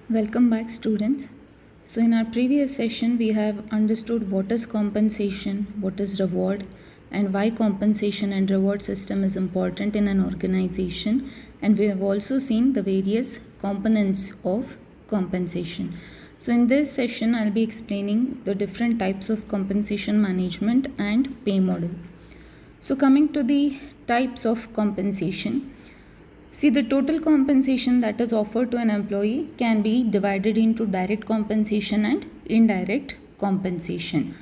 Welcome back, students. So, in our previous session, we have understood what is compensation, what is reward, and why compensation and reward system is important in an organization. And we have also seen the various components of compensation. So, in this session, I'll be explaining the different types of compensation management and pay model. So, coming to the types of compensation. See, the total compensation that is offered to an employee can be divided into direct compensation and indirect compensation.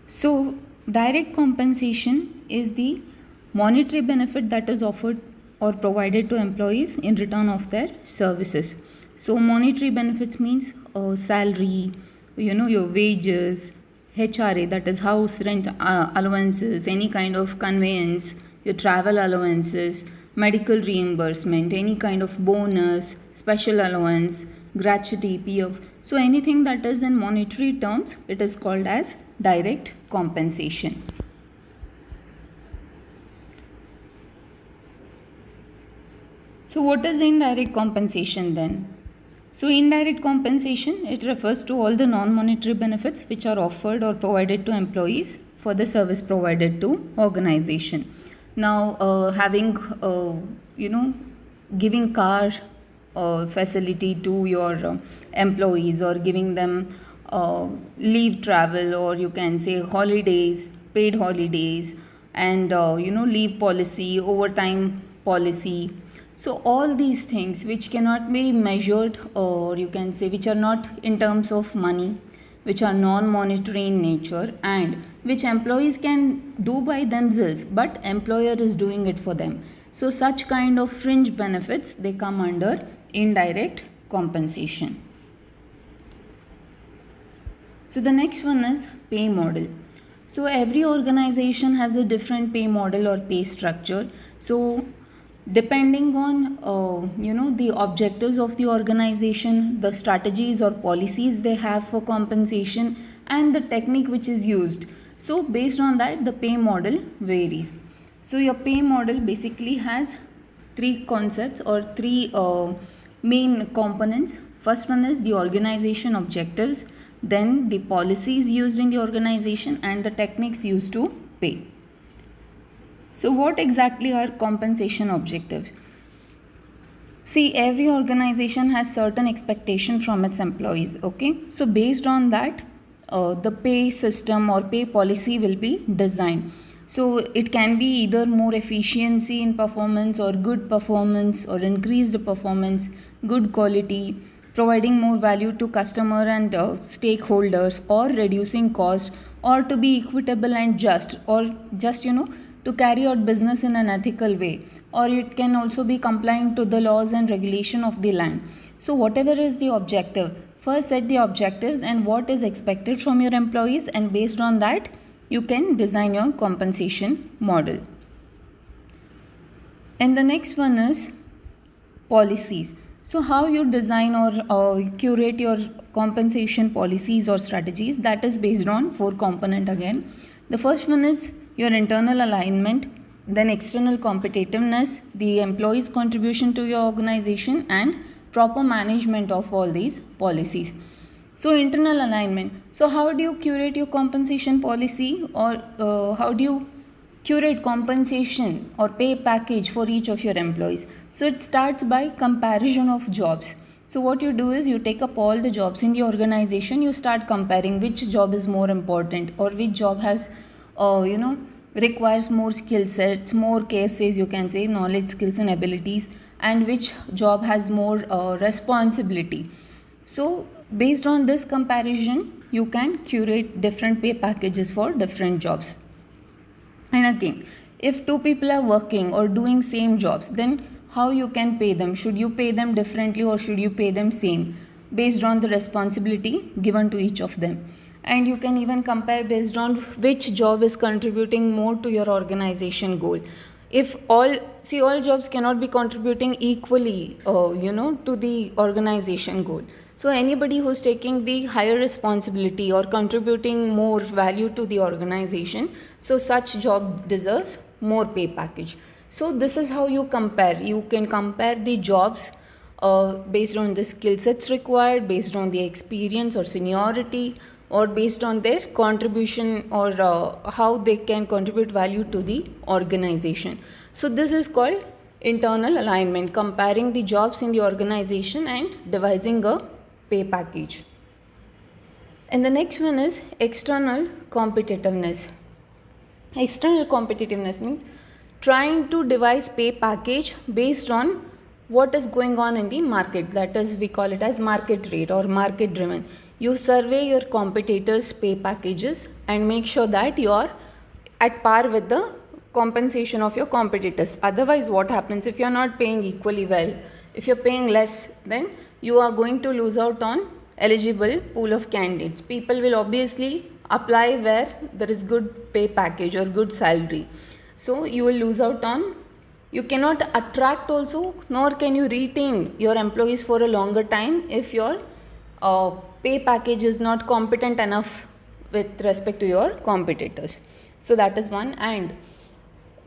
So, direct compensation is the monetary benefit that is offered or provided to employees in return of their services. So, monetary benefits means salary, your wages, HRA, that is house rent allowances, any kind of conveyance, your travel allowances, medical reimbursement, any kind of bonus, special allowance, gratuity, PF. So anything that is in monetary terms, it is called as direct compensation. So what is indirect compensation then? So indirect compensation, it refers to all the non-monetary benefits which are offered or provided to employees for the service provided to organization. Now having giving car facility to your employees, or giving them leave travel, or you can say holidays, paid holidays, and leave policy, overtime policy. So all these things which cannot be measured, or you can say which are not in terms of money, which are non-monetary in nature, and which employees can do by themselves but employer is doing it for them. So such kind of fringe benefits, they come under indirect compensation. So the next one is pay model. So every organization has a different pay model or pay structure. So depending on the objectives of the organization, the strategies or policies they have for compensation, and the technique which is used, so based on that the pay model varies. So your pay model basically has three concepts or three main components. First one is the organization objectives, then the policies used in the organization, and the techniques used to pay. So what exactly are compensation objectives? See, every organization has certain expectation from its employees, okay? So based on that, the pay system or pay policy will be designed. So it can be either more efficiency in performance, or good performance, or increased performance, good quality, providing more value to customer and stakeholders, or reducing cost, or to be equitable and just, or just to carry out business in an ethical way, or it can also be complying to the laws and regulation of the land. So whatever is the objective, first set the objectives and what is expected from your employees, and based on that you can design your compensation model. And the next one is policies. So how you design or curate your compensation policies or strategies, that is based on four component again. The first one is your internal alignment, then external competitiveness, the employees' contribution to your organization, and proper management of all these policies. So internal alignment. So how do you curate your compensation policy, or how do you curate compensation or pay package for each of your employees? So it starts by comparison of jobs. So what you do is you take up all the jobs in the organization, you start comparing which job is more important, or which job has requires more skill sets, more cases, you can say knowledge, skills and abilities, and which job has more responsibility. So based on this comparison you can curate different pay packages for different jobs. And again, if two people are working or doing same jobs, then how you can pay them? Should you pay them differently, or should you pay them same, based on the responsibility given to each of them? And you can even compare based on which job is contributing more to your organization goal. If all jobs cannot be contributing equally to the organization goal. So anybody who's taking the higher responsibility or contributing more value to the organization, so such job deserves more pay package. So this is how you compare. You can compare the jobs based on the skill sets required, based on the experience or seniority, or based on their contribution or how they can contribute value to the organization. So this is called internal alignment, comparing the jobs in the organization and devising a pay package. And the next one is external competitiveness. External competitiveness means trying to devise pay package based on what is going on in the market. That is, we call it as market rate or market driven. You survey your competitors' pay packages and make sure that you are at par with the compensation of your competitors. Otherwise, what happens if you are not paying equally well? If you're paying less, then you are going to lose out on eligible pool of candidates. People will obviously apply where there is good pay package or good salary. So you will lose out on, you cannot attract also, nor can you retain your employees for a longer time if your pay package is not competent enough with respect to your competitors. So that is one. And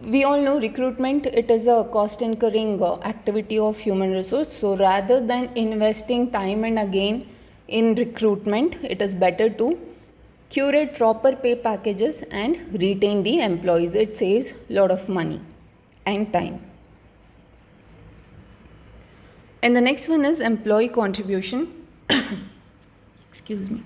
we all know recruitment, it is a cost incurring activity of human resource. So rather than investing time and again in recruitment, it is better to curate proper pay packages and retain the employees. It saves a lot of money and time. And the next one is employee contribution. Excuse me.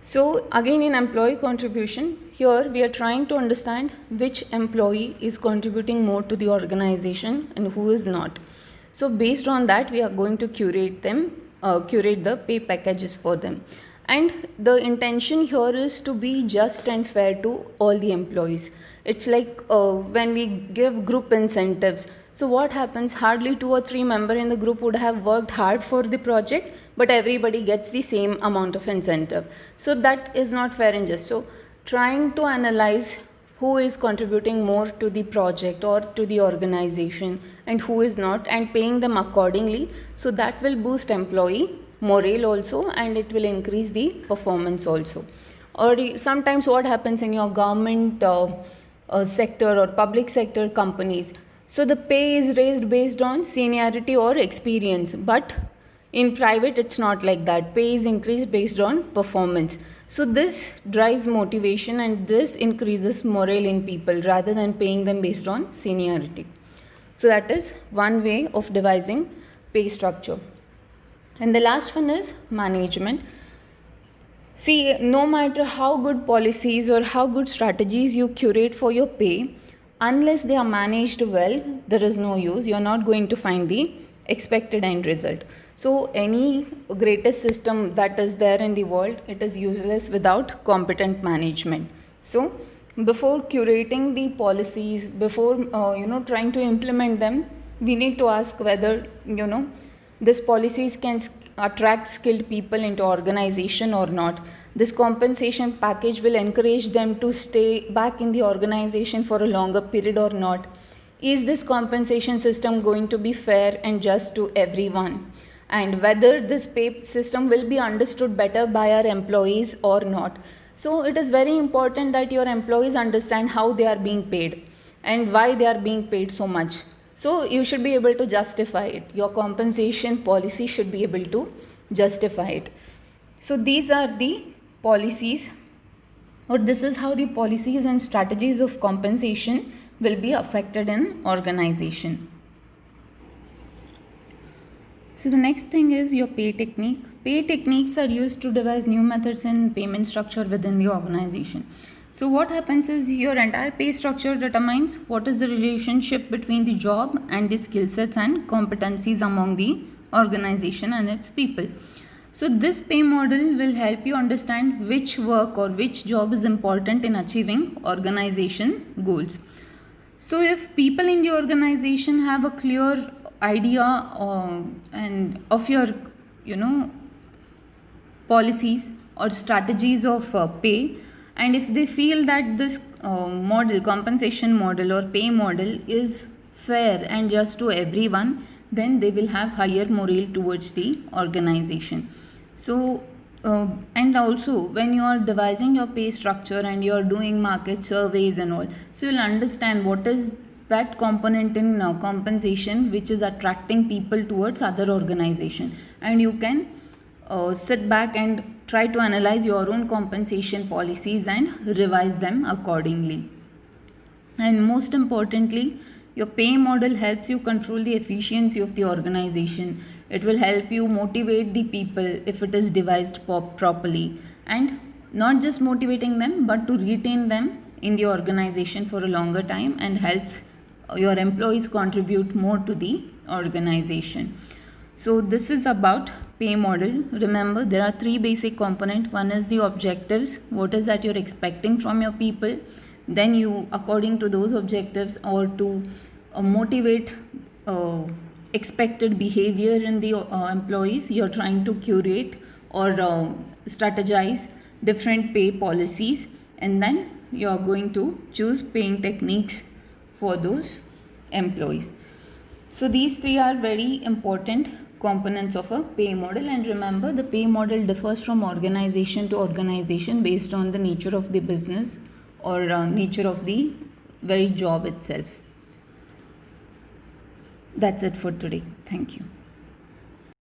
So again, in employee contribution, here we are trying to understand which employee is contributing more to the organization and who is not. So based on that, we are going to curate the pay packages for them. And the intention here is to be just and fair to all the employees. It's like when we give group incentives. So what happens, hardly 2 or 3 members in the group would have worked hard for the project, but everybody gets the same amount of incentive. So that is not fair and just. So trying to analyze who is contributing more to the project or to the organization and who is not, and paying them accordingly. So that will boost employee morale also, and it will increase the performance also. Or sometimes what happens in your government sector or public sector companies, so the pay is raised based on seniority or experience, but in private it's not like that. Pay is increased based on performance. So this drives motivation and this increases morale in people rather than paying them based on seniority. So that is one way of devising pay structure. And the last one is management. See, no matter how good policies or how good strategies you curate for your pay, unless they are managed well, there is no use. You are not going to find the expected end result. So any greatest system that is there in the world, it is useless without competent management. So before curating the policies, before trying to implement them, we need to ask whether these policies can attract skilled people into organization or not. This compensation package will encourage them to stay back in the organization for a longer period or not. Is this compensation system going to be fair and just to everyone? And whether this pay system will be understood better by our employees or not. So it is very important that your employees understand how they are being paid and why they are being paid so much. So you should be able to justify it. Your compensation policy should be able to justify it. So these are the policies, or this is how the policies and strategies of compensation will be affected in organization. So the next thing is your pay technique. Pay techniques are used to devise new methods in payment structure within the organization. So what happens is your entire pay structure determines what is the relationship between the job and the skill sets and competencies among the organization and its people. So this pay model will help you understand which work or which job is important in achieving organization goals. So if people in the organization have a clear idea and of your policies or strategies of pay, and if they feel that this compensation model or pay model is fair and just to everyone, then they will have higher morale towards the organization. So and also when you are devising your pay structure and you are doing market surveys and all, so you'll understand what is that component in compensation which is attracting people towards other organization, and you can sit back and try to analyze your own compensation policies and revise them accordingly. And most importantly, your pay model helps you control the efficiency of the organization. It will help you motivate the people if it is devised properly, and not just motivating them but to retain them in the organization for a longer time, and helps your employees contribute more to the organization. So this is about pay model. Remember, there are three basic components. One is the objectives, what is that you're expecting from your people. Then you, according to those objectives, or to motivate expected behavior in the employees, you're trying to curate or strategize different pay policies, and then you're going to choose paying techniques for those employees. So these three are very important components of a pay model, and remember, the pay model differs from organization to organization based on the nature of the business or nature of the very job itself. That's it for today. Thank you.